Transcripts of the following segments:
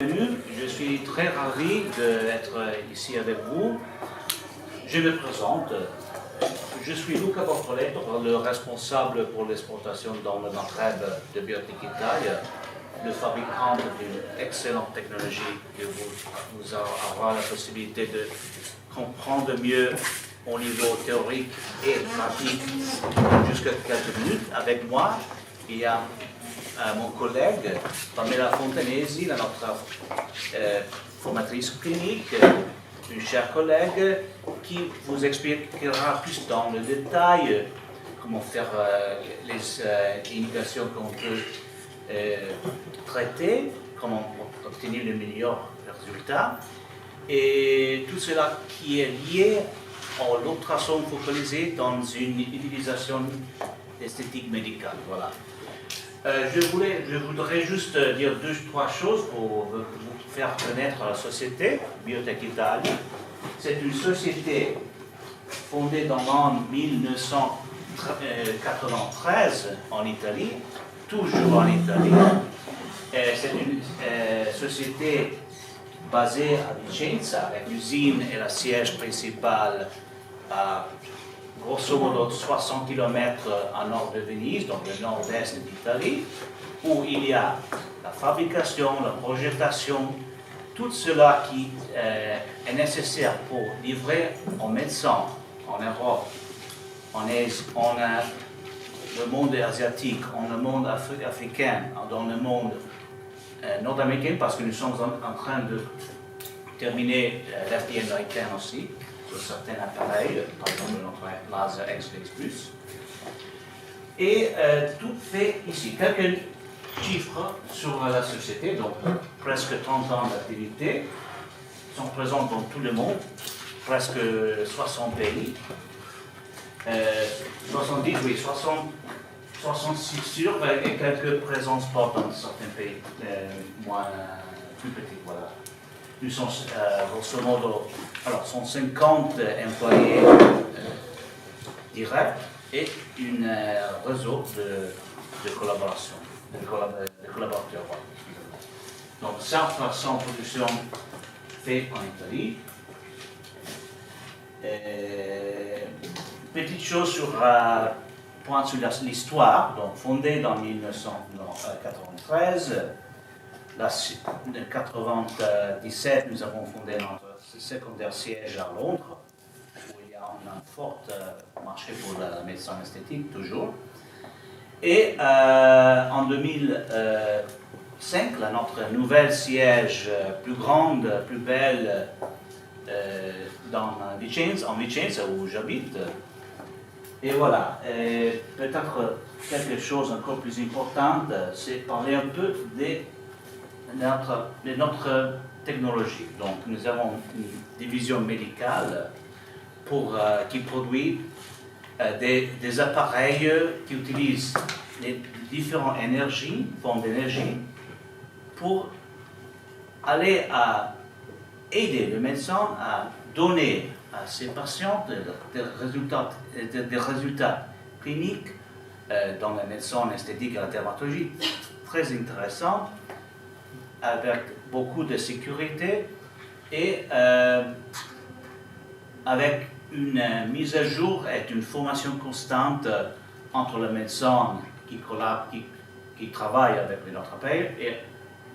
Bienvenue, je suis très ravi d'être ici avec vous. Je me présente. Je suis Luca Bortoletto, le responsable pour l'exportation dans le Maghreb de Biotech Italia, le fabricant d'une excellente technologie que vous aurez la possibilité de comprendre mieux au niveau théorique et pratique jusqu'à quelques minutes. Avec moi, il y a mon collègue Pamela Fontanesi, notre formatrice clinique, une chère collègue qui vous expliquera plus dans le détail comment faire les indications qu'on peut traiter, comment obtenir le meilleur résultat, et tout cela qui est lié à l'ultrason focalisé dans une utilisation esthétique médicale. Voilà. Je voudrais juste dire deux ou trois choses pour vous faire connaître la société Biotech Italia. C'est une société fondée dans l'an 1993 en Italie, toujours en Italie. C'est une société basée à Vicenza, avec l'usine et le siège principal à grosso modo 60 km à nord de Venise, donc le nord-est d'Italie, où il y a la fabrication, la projection, tout cela qui est nécessaire pour livrer aux médecins en Europe, en Asie, en le monde asiatique, en le monde africain, dans le monde nord-américain, parce que nous sommes en train de terminer l'FDA américain aussi, sur certains appareils, par exemple notre laser X-Ray+. Et tout fait ici. Quelques chiffres sur la société, donc presque 30 ans d'activité, sont présents dans tout le monde, presque 60 pays, 70, oui, 66 sûrs, et quelques présences fortes dans certains pays, moins plus petits, voilà. Nous sommes, grosso modo, alors, 150 employés directs et un réseau de collaboration, de collaborateurs. Donc, 100% production fait en Italie. Petite chose sur point sur l'histoire, donc fondée en 1993. En 1997, nous avons fondé notre secondaire siège à Londres, où il y a un fort marché pour la médecine esthétique, toujours. Et en 2005, notre nouvel siège plus grande, plus belle, en Vicenza, où j'habite. Et voilà, peut-être quelque chose encore plus important, c'est parler un peu de notre technologie. Donc, nous avons une division médicale qui produit des appareils qui utilisent les différentes énergies, formes d'énergie, pour aller à aider le médecin à donner à ses patients des résultats cliniques dans la médecine esthétique et la dermatologie très intéressants, avec beaucoup de sécurité et avec une mise à jour et une formation constante entre le médecin qui travaille avec notre appareil et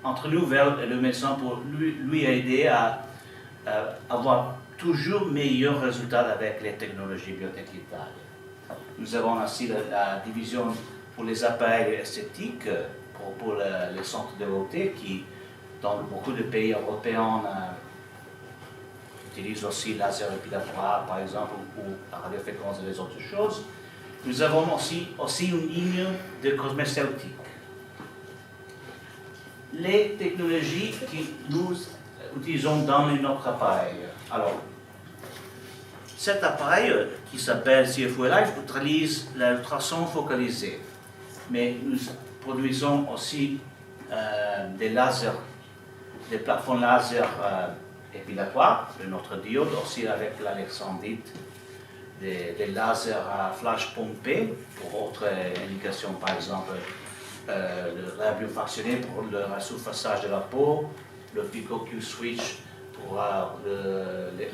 entre nous vers le médecin pour lui aider à avoir toujours meilleurs résultats avec les technologies Biotech Italia. Nous avons aussi la division pour les appareils esthétiques, pour les centres de beauté qui, dans beaucoup de pays européens, utilisent aussi laser épilatoire, par exemple, ou la radiofréquence et les autres choses. Nous avons aussi une ligne de cosméceutique. Les technologies que nous utilisons dans notre appareil. Alors, cet appareil qui s'appelle CFO Life utilise l'ultrason focalisé, mais nous produisons aussi des lasers, des plafonds laser épilatoires de notre diode, aussi avec l'alexandrite, des lasers à flash pompé pour autres indications, par exemple le réabiofractionné pour le ressurfaçage de la peau, le Pico-Q Switch pour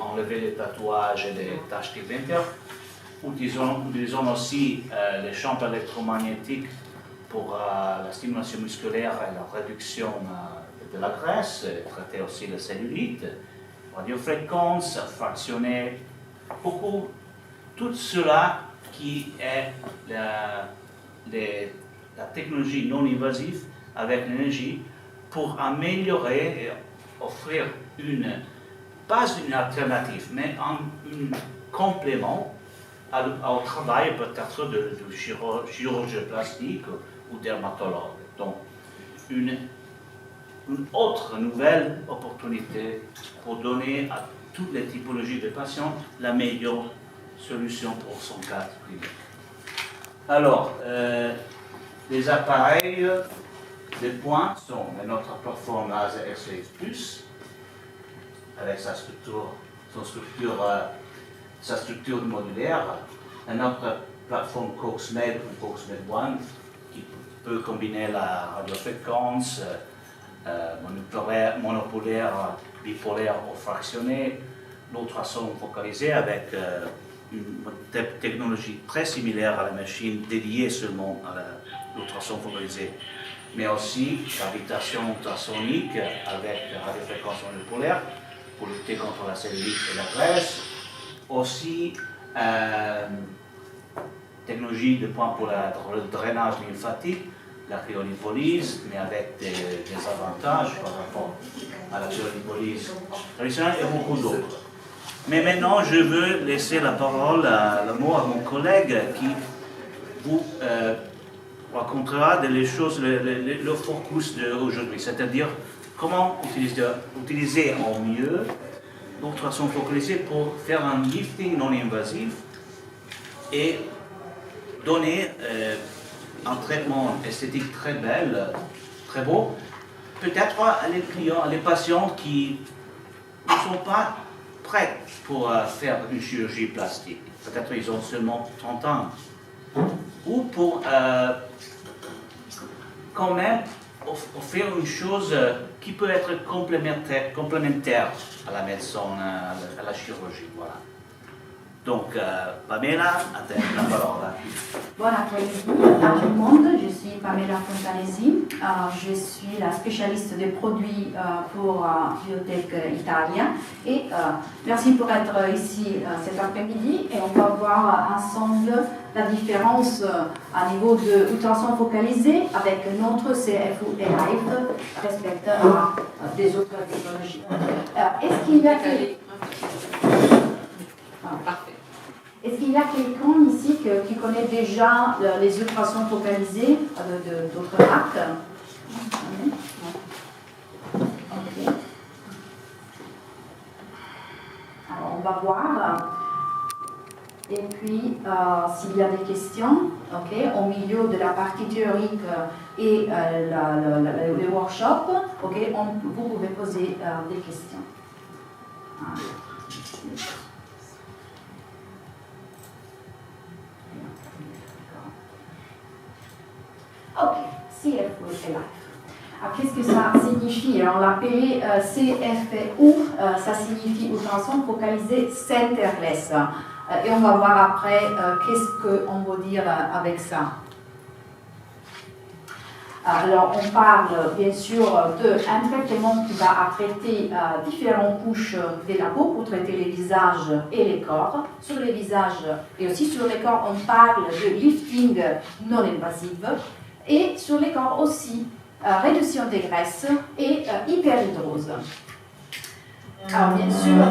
enlever les tatouages et les taches pigmentaires. Utilisons aussi les champs électromagnétiques pour la stimulation musculaire et la réduction de la graisse, traiter aussi la cellulite, radiofréquence, fractionner, beaucoup, tout cela qui est la technologie non invasive avec l'énergie pour améliorer et offrir pas une alternative, mais un complément au travail peut-être de chirurgien plastique ou dermatologue. Donc, une autre nouvelle opportunité pour donner à toutes les typologies de patients la meilleure solution pour son cas clinique. Alors, les appareils de pointe sont notre plateforme Laser XRX+, avec sa structure modulaire, une autre plateforme CoxMed ou CoxMed One qui peut combiner la radiofréquence, monopolaire, bipolaire ou fractionné, l'ultrason focalisé avec une technologie très similaire à la machine dédiée seulement à l'ultrason focalisé, mais aussi gravitation ultrasonique avec radiofréquence monopolaire pour lutter contre la cellulite et la graisse. Aussi, technologie de pointe pour le drainage lymphatique, la cryolipolyse, mais avec des avantages par rapport à la cryolipolyse traditionnelle et beaucoup d'autres. Mais maintenant, je veux laisser la parole, le mot à mon collègue qui vous racontera les choses, le focus d'aujourd'hui, c'est-à-dire comment utiliser au mieux l'ultrason focalisé pour faire un lifting non invasif et donner un traitement esthétique très bel, très beau, peut-être à les clients, à les patients qui ne sont pas prêts pour faire une chirurgie plastique. Peut-être ils ont seulement 30 ans. Ou pour quand même offrir une chose qui peut être complémentaire à la médecine, à la chirurgie. Voilà. Donc, Pamela, à te la parole. Bon après-midi à tout le monde, je suis Pamela Fontanesi, je suis la spécialiste des produits pour Biotech Italia et merci pour être ici cet après-midi et on va voir ensemble la différence à niveau de ultrason focalisé avec notre CFU et Live respectant des autres technologies. Est-ce qu'il y a Est-ce qu'il y a quelqu'un ici qui connaît déjà les ultrasons focalisés d'autres marques? Okay. Alors, on va voir. Et puis, s'il y a des questions, okay, au milieu de la partie théorique et le workshop, okay, vous pouvez poser des questions. Ok, CFU et Live. Alors, qu'est-ce que ça signifie? On l'appelait CFU, ça signifie ultrason focalisé centerless. Et on va voir après qu'est-ce qu'on veut dire avec ça. Alors, on parle bien sûr d'un traitement qui va traiter différentes couches de la peau pour traiter les visages et les corps. Sur les visages et aussi sur les corps, on parle de lifting non invasif. Et sur les corps aussi, réduction des graisses et hyperhidrose. Alors bien sûr,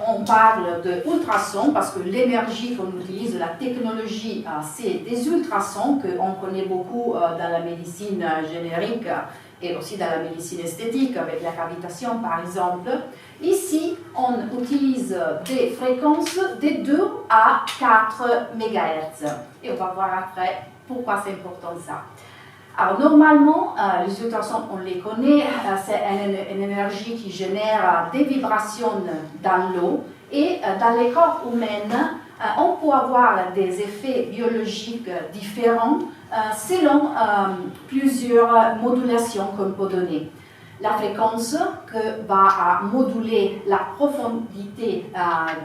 on parle de ultrasons parce que l'énergie qu'on utilise, la technologie, c'est des ultrasons qu'on connaît beaucoup dans la médecine générique et aussi dans la médecine esthétique avec la cavitation par exemple. Ici, on utilise des fréquences de 2 à 4 MHz. Et on va voir après pourquoi c'est important ça. Alors normalement, les ultrasons, on les connaît, c'est une énergie qui génère des vibrations dans l'eau et dans les corps humains, on peut avoir des effets biologiques différents selon plusieurs modulations qu'on peut donner. la fréquence que va moduler la profondité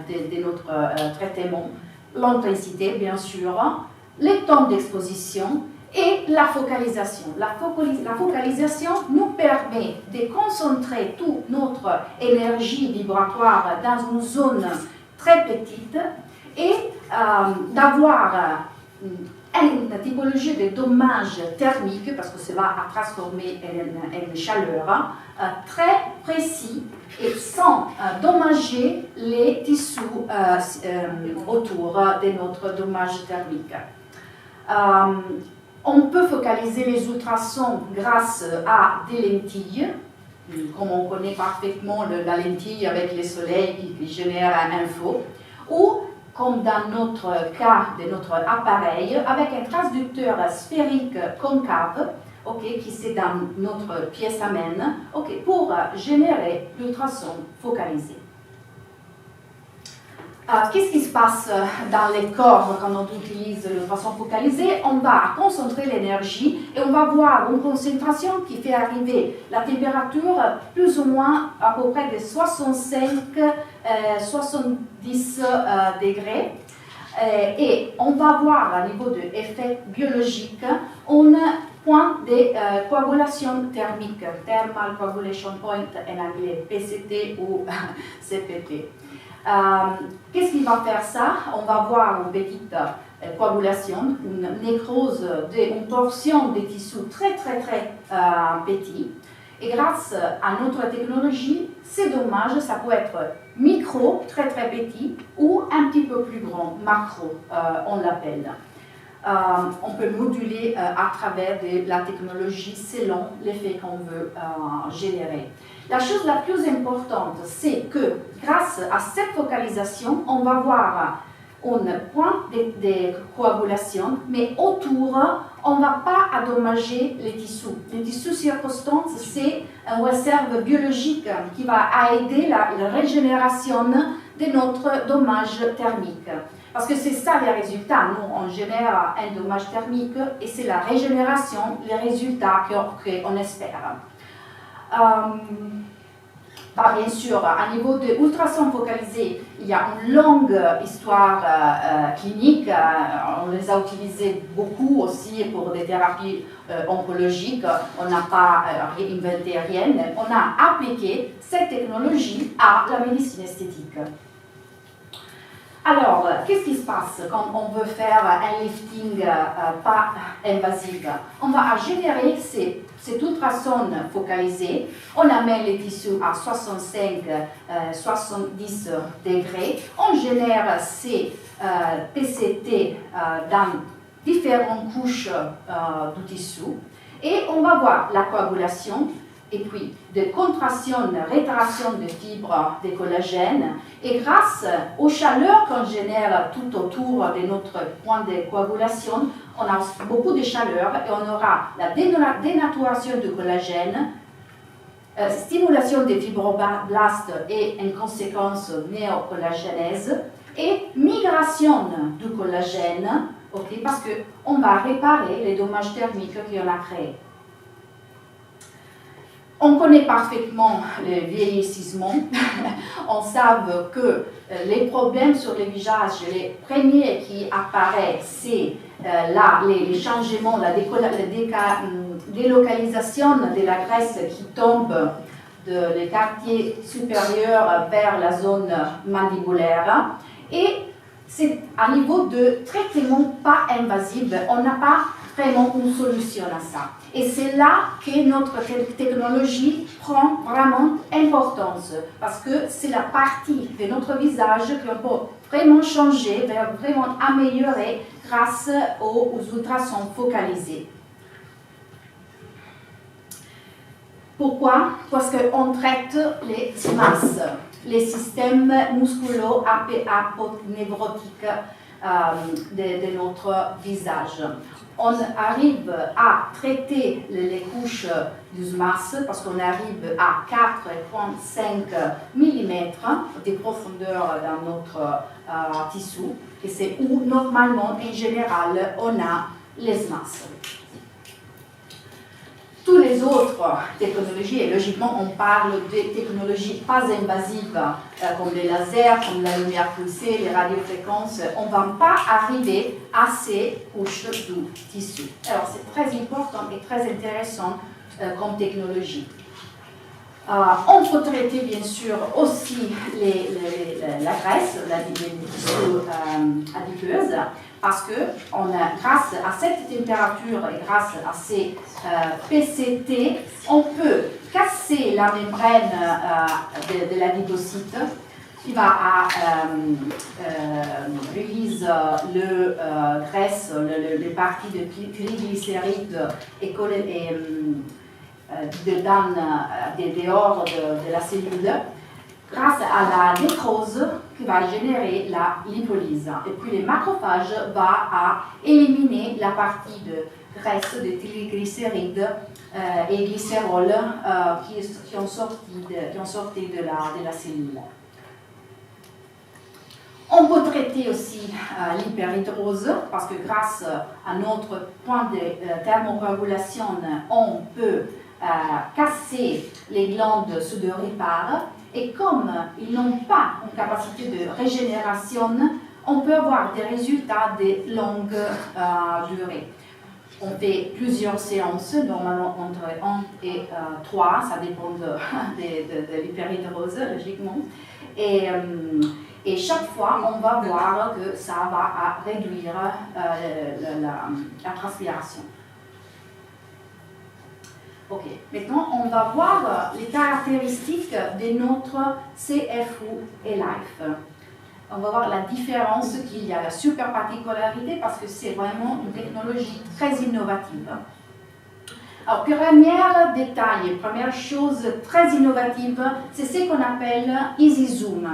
de notre traitement, l'intensité bien sûr, le temps d'exposition et la focalisation. La focalisation nous permet de concentrer toute notre énergie vibratoire dans une zone très petite et d'avoir une typologie de dommage thermique, parce que ça va transformer en chaleur, très précis et sans dommager les tissus autour de notre dommage thermique. On peut focaliser les ultrasons grâce à des lentilles, comme on connaît parfaitement la lentille avec le soleil qui génère un info, ou comme dans notre cas de notre appareil, avec un transducteur sphérique concave, qui c'est dans notre pièce à main, pour générer l'ultrason focalisé. Qu'est-ce qui se passe dans les corps quand on utilise l'ultrason focalisé? On va concentrer l'énergie et on va voir une concentration qui fait arriver la température plus ou moins à peu près de 65-70 degrés. Et on va voir à niveau de effet biologique un point de coagulation thermique, Thermal Coagulation Point en anglais, PCT ou CPT. Qu'est-ce qui va faire ça? On va voir une petite coagulation, une nécrose d'une portion des tissus très petit. Et grâce à notre technologie, ces dommages, ça peut être micro, très petit, ou un petit peu plus grand, macro, on l'appelle. On peut moduler à travers de la technologie selon l'effet qu'on veut générer. La chose la plus importante, c'est que grâce à cette focalisation, on va voir un point de coagulation, mais autour, on ne va pas endommager les tissus. Les tissus circonstants, c'est une réserve biologique qui va aider la régénération de notre dommage thermique. Parce que c'est ça les résultats. Nous, on génère un dommage thermique et c'est la régénération, les résultats qu'on espère. Bien sûr, à niveau de ultrasons focalisés, il y a une longue histoire clinique. On les a utilisés beaucoup aussi pour des thérapies oncologiques. On n'a pas inventé rien. On a appliqué cette technologie à la médecine esthétique. Alors, qu'est-ce qui se passe quand on veut faire un lifting pas invasif? On va générer cet ultrason focalisé, on amène les tissus à 65-70 degrés, on génère ces PCT dans différentes couches du tissu et on va voir la coagulation et puis de contraction, rétraction de fibres de collagène. Et grâce aux chaleurs qu'on génère tout autour de notre point de coagulation, on a beaucoup de chaleur et on aura la dénaturation du collagène, stimulation des fibroblastes et en conséquence néocollagénèse, et migration du collagène, parce qu'on va réparer les dommages thermiques qu'on a créés. On connaît parfaitement le vieillissement. On sait que les problèmes sur le visage, les premiers qui apparaissent, c'est les changements, la délocalisation de la graisse qui tombe des quartiers supérieurs vers la zone mandibulaire. Et c'est à niveau de traitement pas invasif, on n'a pas vraiment une solution à ça. Et c'est là que notre technologie prend vraiment importance, parce que c'est la partie de notre visage qu'on peut vraiment changer, vraiment améliorer grâce aux ultrasons focalisés. Pourquoi? Parce qu'on traite les masses, les systèmes musculo-aponeurotiques de notre visage. On arrive à traiter les couches du masse parce qu'on arrive à 4,5 mm de profondeur dans notre tissu, et c'est où normalement, en général, on a les masses. Toutes les autres technologies, et logiquement on parle de technologies pas invasives comme les lasers, comme la lumière pulsée, les radiofréquences, on ne va pas arriver à ces couches du tissu. Alors c'est très important et très intéressant comme technologie. On peut traiter bien sûr aussi la graisse, les tissus adipeuses, parce que grâce à cette température et grâce à ces PCT, on peut casser la membrane de l'adipocyte qui va release le graisse, les parties de triglycérides et dehors de la cellule, grâce à la nécrose qui va générer la lipolyse. Et puis les macrophages vont éliminer la partie de graisse, de triglycérides et glycérol qui ont sorti de la cellule. On peut traiter aussi l'hyperhidrose parce que grâce à notre point de thermocoagulation, on peut casser les glandes sudoripares et comme ils n'ont pas une capacité de régénération, on peut avoir des résultats de longue durée. On fait plusieurs séances, normalement entre 1 et 3, ça dépend de l'hyperhidrose, logiquement. Et chaque fois, on va voir que ça va réduire la transpiration. Ok, maintenant on va voir les caractéristiques de notre CFU et LIFE. On va voir la différence qu'il y a, la super particularité, parce que c'est vraiment une technologie très innovative. Alors, premier détail, première chose très innovative, c'est ce qu'on appelle EasyZoom.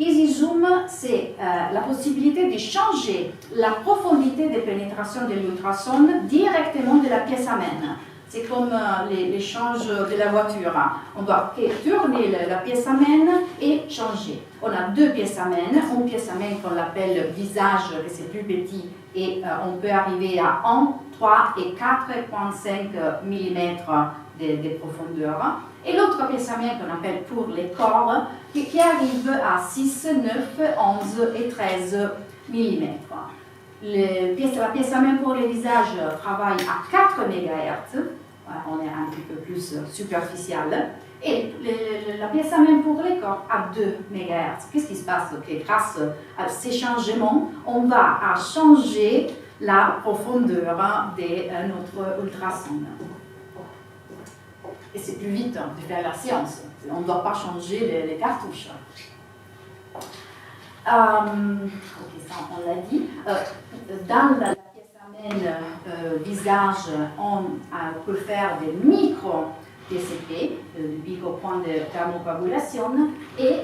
EasyZoom, c'est la possibilité de changer la profondité de pénétration de l'ultrason directement de la pièce amène. C'est comme l'échange de la voiture. On doit tourner la pièce amène et changer. On a deux pièces amènes. Une pièce amène qu'on appelle visage, que c'est plus petit, et on peut arriver à 1, 3 et 4,5 mm de profondeur. Et l'autre pièce amène qu'on appelle pour les corps, qui arrive à 6, 9, 11 et 13 mm. La pièce amène pour les visages travaille à 4 MHz. On est un petit peu plus superficiel. Et la pièce amène pour les corps à 2 MHz. Qu'est-ce qui se passe? Grâce à ces changements, on va changer la profondeur de notre ultrason. Et c'est plus vite de faire la séance. On ne doit pas changer les cartouches. Ok, ça on l'a dit. Dans la pièce amène visage, on peut faire des micro-TCP, des micro-points de thermocoagulation, et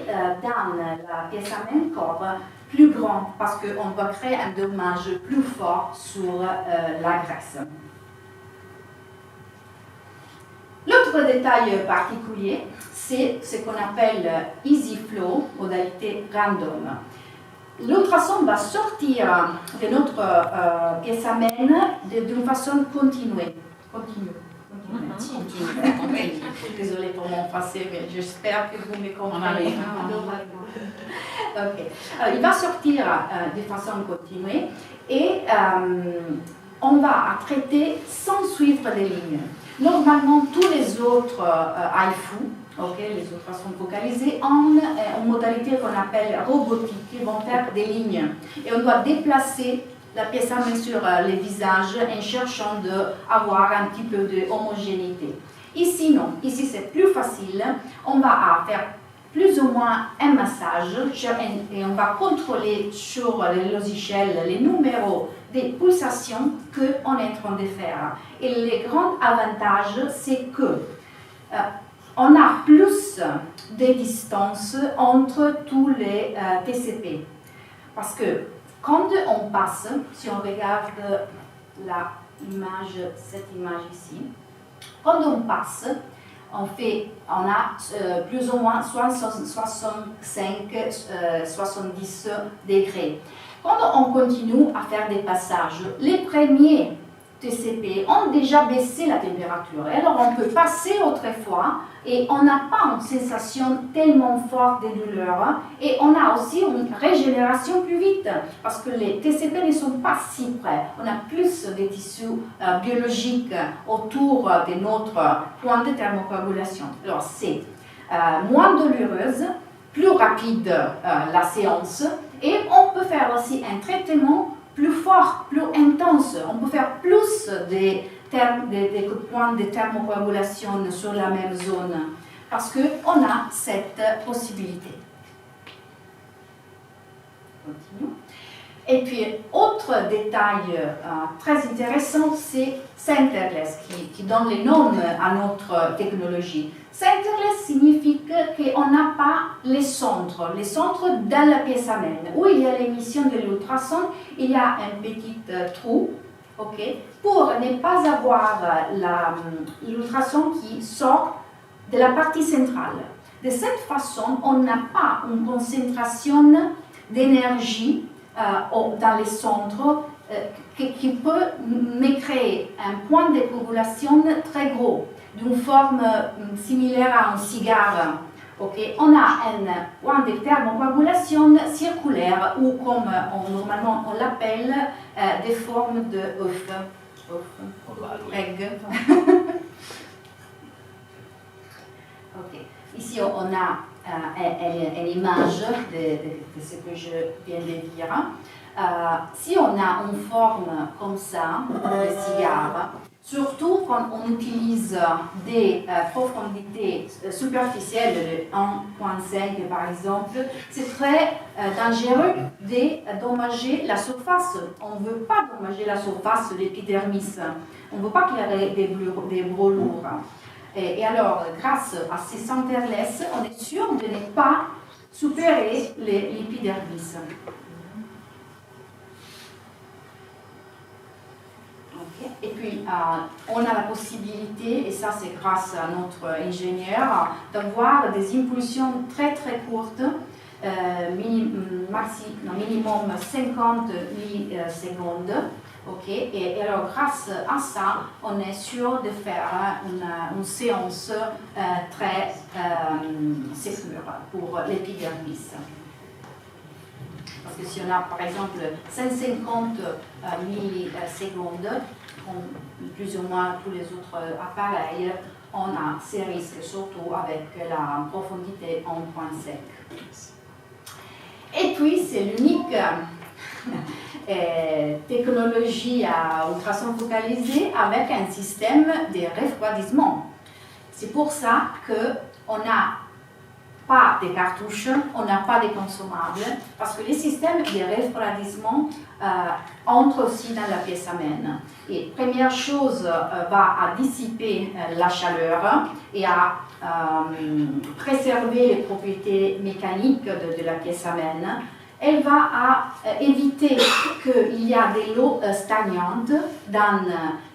dans la pièce amène corps, plus grand, parce qu'on va créer un dommage plus fort sur la graisse. L'autre détail particulier, c'est ce qu'on appelle EasyFlow, modalité random. L'ultrason va sortir de notre pièce amène d'une façon continue. Désolée pour mon français, mais j'espère que vous me comprenez. Okay. Alors, il va sortir de façon continue et on va traiter sans suivre des lignes. Normalement, tous les autres HIFU, les autres sont focalisés en modalité qu'on appelle robotique, qui vont faire des lignes. Et on doit déplacer la pièce amène sur les visages en cherchant d'avoir un petit peu d'homogénéité. Ici, non. Ici, c'est plus facile. On va faire plus ou moins un massage et on va contrôler sur les logiciels les numéros des pulsations qu'on est en train de faire. Et le grand avantage, c'est que on a plus de distance entre tous les TCP. Parce que quand on passe, si on regarde cette image ici, quand on passe, on a plus ou moins 65-70 degrés. Quand on continue à faire des passages, les premiers TCP ont déjà baissé la température. Alors on peut passer autrefois et on n'a pas une sensation tellement forte de douleur et on a aussi une régénération plus vite parce que les TCP ne sont pas si près. On a plus de tissus biologiques autour de notre point de thermocoagulation. Alors c'est moins douloureuse, plus rapide la séance et on peut faire aussi un traitement plus fort, plus intense. On peut faire plus des points de thermocoagulation sur la même zone parce qu'on a cette possibilité. Continue. Et puis, autre détail très intéressant, c'est centerless qui donne le nom à notre technologie. Centerless signifie qu'on n'a pas les centres dans la pièce amène. Où il y a l'émission de l'ultrason, il y a un petit trou, pour ne pas avoir l'ultrason qui sort de la partie centrale. De cette façon, on n'a pas une concentration d'énergie dans les centres qui peut me créer un point de coagulation très gros, d'une forme similaire à un cigare. On a un point de thermocoagulation circulaire ou comme normalement on l'appelle des formes de œuf. Egg. Ici on a une image de ce que je viens de dire. Si on a une forme comme ça, de cigare, surtout quand on utilise des profondités superficielles de 1,5 par exemple, c'est très dangereux d'endommager la surface. On ne veut pas endommager la surface de l'épidermis. On ne veut pas qu'il y ait des brûlures. Et alors, grâce à ces centerless, on est sûr de ne pas supérer l'épidermis. Et puis, on a la possibilité, et ça c'est grâce à notre ingénieur, d'avoir des impulsions très très courtes, minimum 50 millisecondes. Et alors, grâce à ça, on est sûr de faire une séance très sécure pour l'épidermis. Parce que si on a par exemple 150 millisecondes, plus ou moins tous les autres appareils, on a ces risques, surtout avec la profondité en point sec. Et puis, c'est l'unique technologie à ultrason focalisé avec un système de refroidissement. C'est pour ça qu'on n'a pas de cartouches, on n'a pas de consommables, parce que les systèmes de refroidissement entrent aussi dans la pièce amène. Et première chose, va à dissiper la chaleur et à préserver les propriétés mécaniques de la pièce amène. Elle va à éviter qu'il y a de l'eau stagnante dans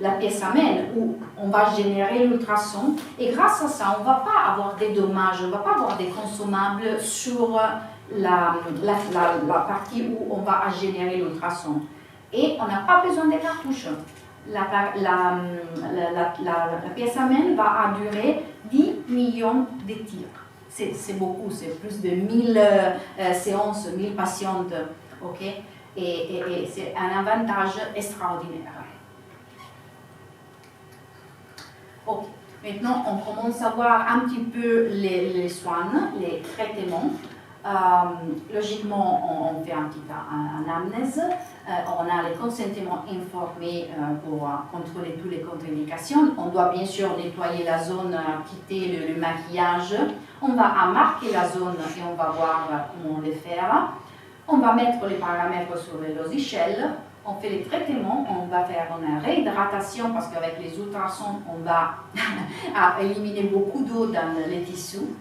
la pièce amène où on va générer l'ultrason. Et grâce à ça, on ne va pas avoir des dommages, on ne va pas avoir des consommables sur la partie où on va générer l'ultrason. Et on n'a pas besoin de cartouches. La pièce amène va durer 10 millions de tirs. C'est beaucoup, c'est plus de 1000 séances, 1000 patientes, et c'est un avantage extraordinaire. Maintenant, on commence à voir un petit peu les soins, les traitements. Logiquement, on fait un petit anamnèse, on a les consentements informés pour contrôler toutes les contre-indications. On doit bien sûr nettoyer la zone, quitter le maquillage. On va marquer la zone et on va voir comment le faire. On va mettre les paramètres sur les logiciels. On fait les traitements, on va faire une réhydratation parce qu'avec les ultrasons, on va éliminer beaucoup d'eau dans les tissus.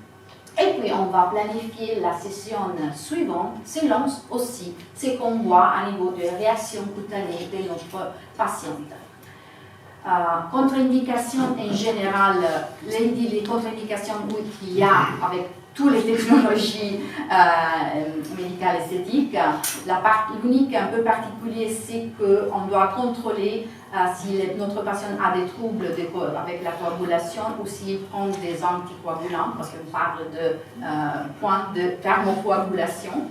Et puis, on va planifier la session suivante selon aussi ce qu'on voit à niveau de réaction cutanée de notre patiente. Contre-indications en général, les contre-indications qu'il y a avec toutes les technologies médicales esthétiques, l'unique un peu particulier, c'est qu'on doit contrôler si notre patient a des troubles avec la coagulation ou s'il prend des anticoagulants, parce qu'on parle de points de thermocoagulation.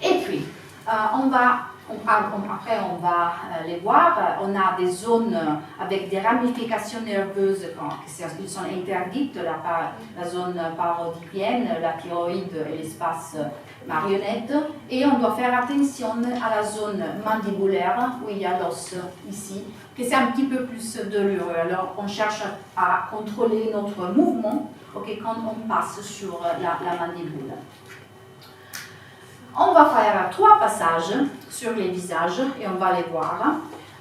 Et puis, après, on va les voir. On a des zones avec des ramifications nerveuses qui sont interdites, la zone parodipienne, la thyroïde et l'espace marionnette. Et on doit faire attention à la zone mandibulaire, où il y a l'os ici, que c'est un petit peu plus douloureux. Alors, on cherche à contrôler notre mouvement quand on passe sur la mandibule. On va faire 3 passages sur les visages et on va les voir.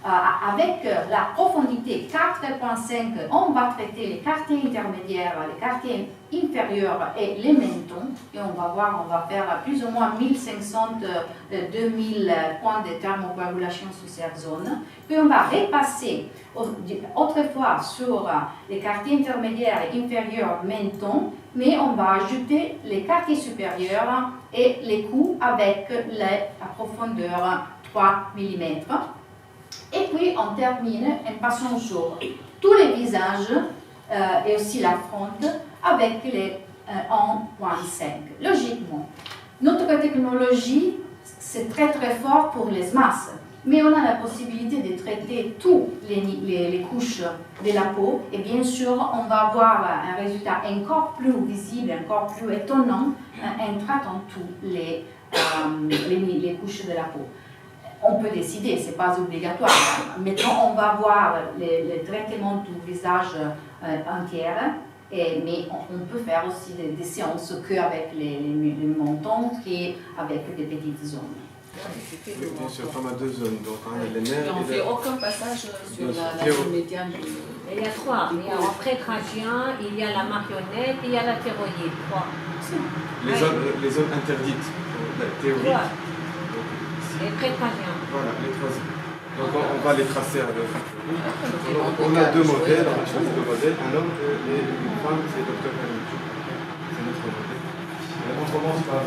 Avec la profondité 4.5, on va traiter les quartiers intermédiaires, les quartiers inférieurs et les mentons. Et on va voir, on va faire plus ou moins 1500-2000 points de thermocoagulation sur cette zone. Puis on va repasser autrefois sur les quartiers intermédiaires et inférieurs mentons, mais on va ajouter les quartiers supérieurs et les coups avec la profondeur 3 mm. Et puis on termine en passant sur tous les visages et aussi la fronte avec les 1.5. Logiquement, notre technologie, c'est très très fort pour les masses, mais on a la possibilité de traiter toutes les couches de la peau et bien sûr, on va avoir un résultat encore plus visible, encore plus étonnant en traitant toutes les couches de la peau. On peut décider, ce n'est pas obligatoire. Maintenant, on va voir les traitements du visage entier, mais on peut faire aussi des séances qu'avec les mentons et avec des petites zones. Oui, bien sûr, comme à 2 zones. Donc, on a les nerfs. Et on ne fait aucun passage sur la zone médiane. Il y a 3. Il y a en pré-crânien, il y a la marionnette, il y a la thyroïde. 3. Les zones interdites, la théorie. 3. Et pré-crânien. Voilà, les 3 zones. Donc on va les tracer avec. On a 2 modèles, on a choisi 2 modèles, un homme et une femme, c'est Dr. Kalinchuk. C'est notre modèle. On commence par.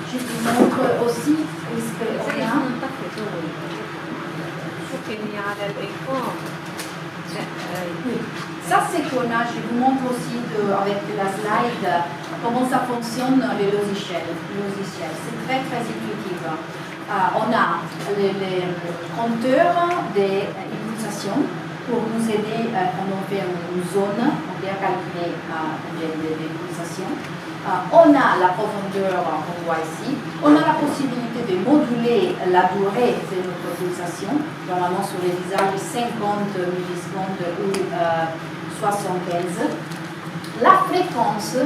Je vous montre aussi ce qu'on a. Oui. Ça, c'est qu'on a, je vous montre aussi avec la slide comment ça fonctionne les logiciels. C'est très très intuitif. On a les compteurs des pulsations pour nous aider quand on fait une zone, on vient calculer les pulsations. On a la profondeur qu'on voit ici. On a la possibilité de moduler la durée de notre pulsation, normalement sur les visages 50 millisecondes ou 75. La fréquence,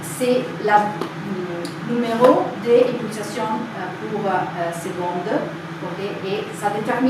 c'est le numéro des pulsations pour seconde, et ça détermine